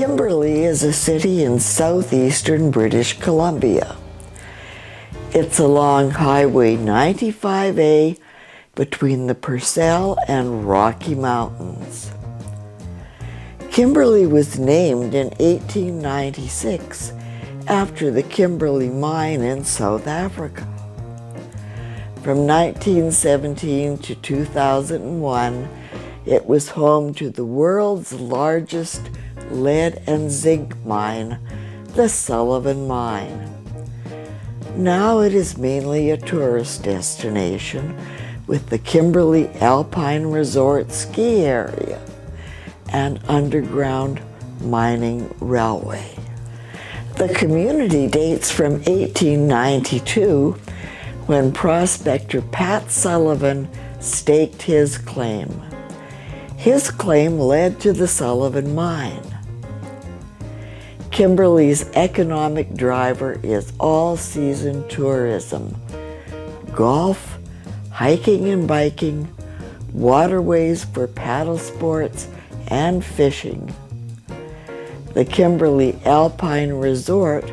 Kimberley is a city in southeastern British Columbia. It's along Highway 95A between the Purcell and Rocky Mountains. Kimberley was named in 1896 after the Kimberley mine in South Africa. From 1917 to 2001, it was home to the world's largest lead and zinc mine, the Sullivan Mine. Now it is mainly a tourist destination with the Kimberley Alpine Resort ski area and underground mining railway. The community dates from 1892 when prospector Pat Sullivan staked his claim. His claim led to the Sullivan Mine. Kimberley's economic driver is all-season tourism, golf, hiking and biking, waterways for paddle sports, and fishing. The Kimberley Alpine Resort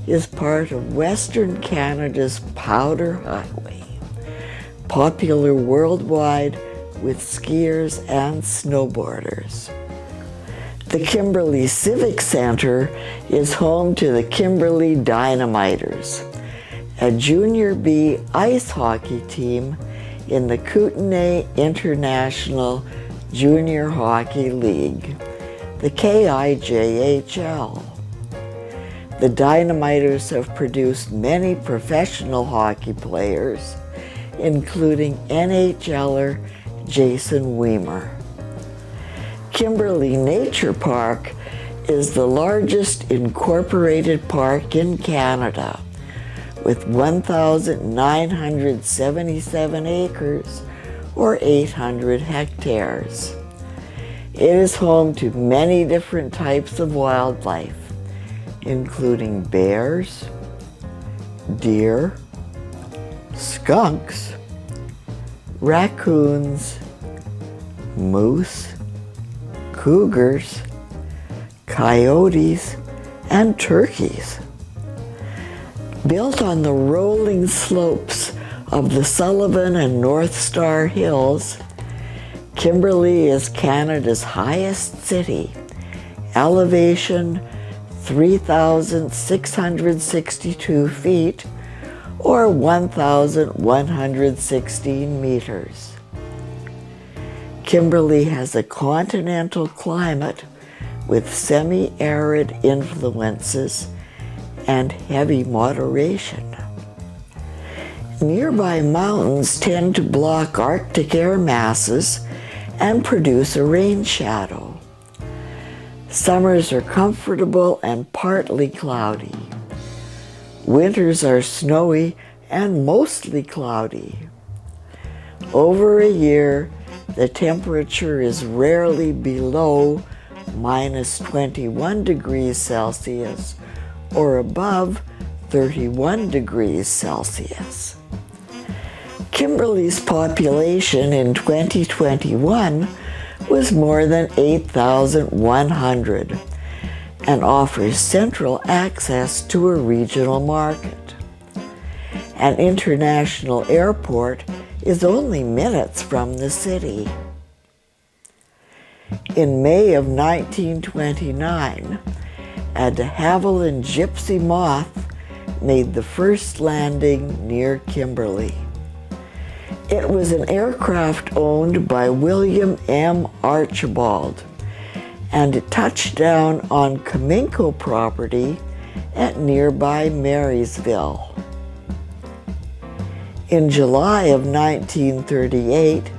is part of Western Canada's Powder Highway, popular worldwide with skiers and snowboarders. The Kimberley Civic Center is home to the Kimberley Dynamiters, a Junior B ice hockey team in the Kootenay International Junior Hockey League, the KIJHL. The Dynamiters have produced many professional hockey players, including NHLer Jason Weimer. Kimberley Nature Park is the largest incorporated park in Canada, with 1,977 acres or 800 hectares. It is home to many different types of wildlife, including bears, deer, skunks, raccoons, moose, cougars, coyotes, and turkeys. Built on the rolling slopes of the Sullivan and North Star Hills, Kimberley is Canada's highest city, elevation 3,662 feet or 1,116 meters. Kimberley has a continental climate with semi-arid influences and heavy moderation. Nearby mountains tend to block Arctic air masses and produce a rain shadow. Summers are comfortable and partly cloudy. Winters are snowy and mostly cloudy. Over a year, the temperature is rarely below -21 degrees Celsius or above 31 degrees Celsius. Kimberley's population in 2021 was more than 8,100 and offers central access to a regional market. An international airport is only minutes from the city. In May of 1929, a de Havilland Gipsy Moth made the first landing near Kimberley. It was an aircraft owned by William M. Archibald, and it touched down on Cominco property at nearby Marysville. In July of 1938,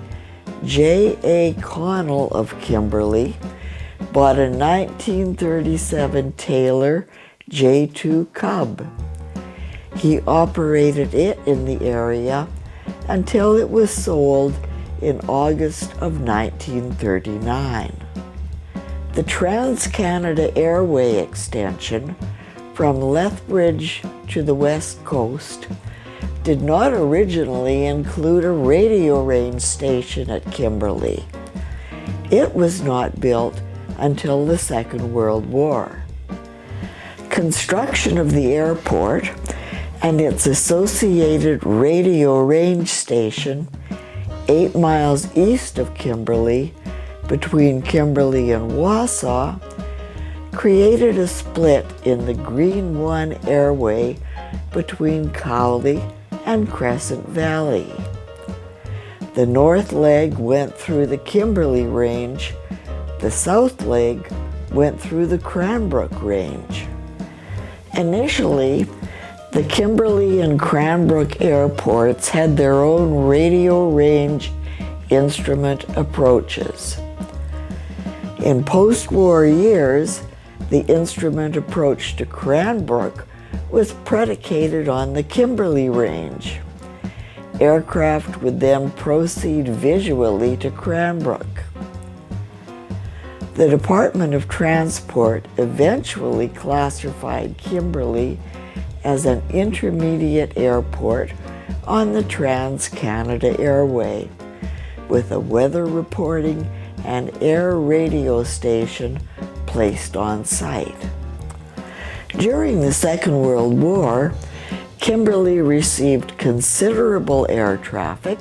J.A. Connell of Kimberley bought a 1937 Taylor J2 Cub. He operated it in the area until it was sold in August of 1939. The Trans-Canada Airway extension from Lethbridge to the west coast did not originally include a radio range station at Kimberley. It was not built until the Second World War. Construction of the airport and its associated radio range station 8 miles east of Kimberley, between Kimberley and Wausau, created a split in the Green 1 airway between Cowley and Crescent Valley. The north leg went through the Kimberley Range. The south leg went through the Cranbrook Range. Initially, the Kimberley and Cranbrook airports had their own radio range instrument approaches. In post-war years, the instrument approach to Cranbrook was predicated on the Kimberley Range. Aircraft would then proceed visually to Cranbrook. The Department of Transport eventually classified Kimberley as an intermediate airport on the Trans-Canada Airway, with a weather reporting and air radio station placed on site. During the Second World War, Kimberley received considerable air traffic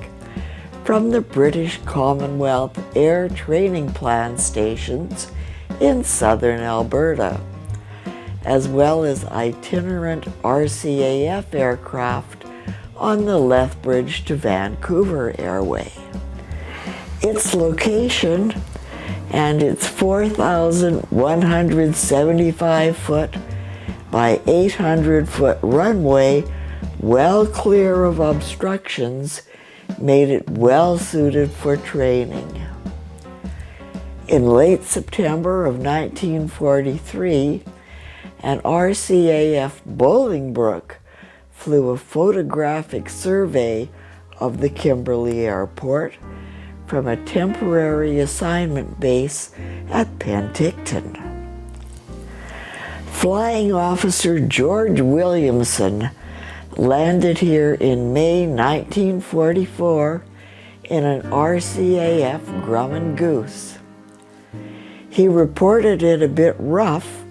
from the British Commonwealth Air Training Plan stations in southern Alberta, as well as itinerant RCAF aircraft on the Lethbridge to Vancouver Airway. Its location and its 4,175-foot by 800-foot runway, well clear of obstructions, made it well suited for training. In late September of 1943, an RCAF Bolingbroke flew a photographic survey of the Kimberley Airport from a temporary assignment base at Penticton. Flying Officer George Williamson landed here in May 1944 in an RCAF Grumman Goose. He reported it a bit rough,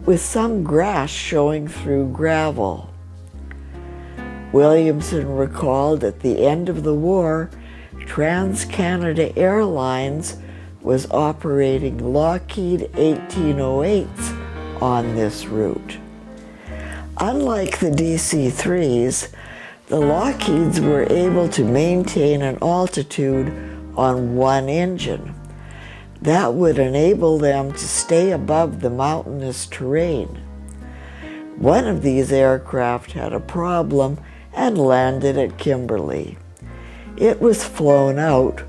with some grass showing through gravel. Williamson recalled at the end of the war, Trans-Canada Airlines was operating Lockheed 1808s on this route. Unlike the DC-3s, the Lockheeds were able to maintain an altitude on one engine. That would enable them to stay above the mountainous terrain. One of these aircraft had a problem and landed at Kimberley. It was flown out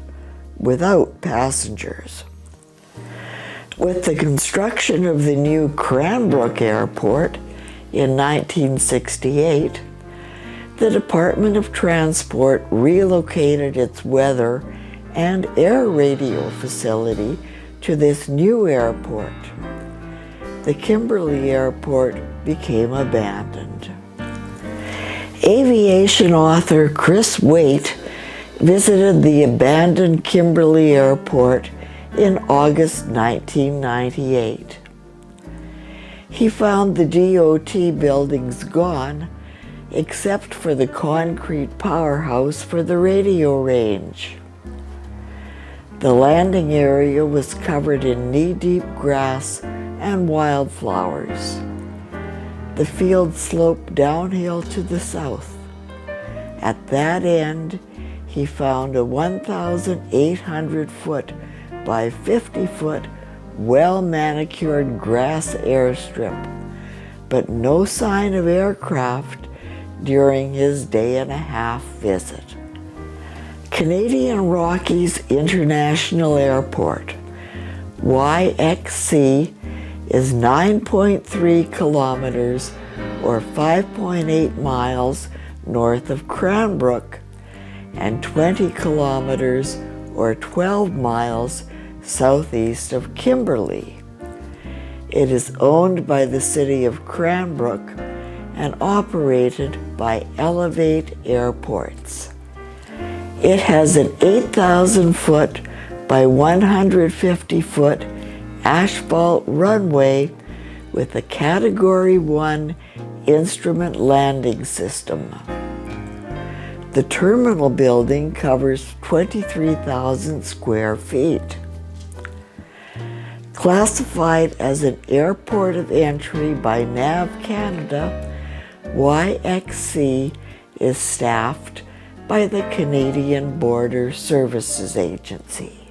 without passengers. With the construction of the new Cranbrook Airport in 1968, the Department of Transport relocated its weather and air radio facility to this new airport. The Kimberley Airport became abandoned. Aviation author Chris Waite visited the abandoned Kimberley Airport in August 1998. He found the DOT buildings gone, except for the concrete powerhouse for the radio range. The landing area was covered in knee-deep grass and wildflowers. The field sloped downhill to the south. At that end, he found a 1,800-foot by 50-foot well-manicured grass airstrip, but no sign of aircraft during his day-and-a-half visit. Canadian Rockies International Airport, YXC, is 9.3 kilometers or 5.8 miles north of Cranbrook and 20 kilometers or 12 miles southeast of Kimberley. It is owned by the city of Cranbrook and operated by Elevate Airports. It has an 8,000-foot by 150-foot asphalt runway with a Category 1 instrument landing system. The terminal building covers 23,000 square feet. Classified as an airport of entry by NAV Canada, YXC is staffed by the Canadian Border Services Agency.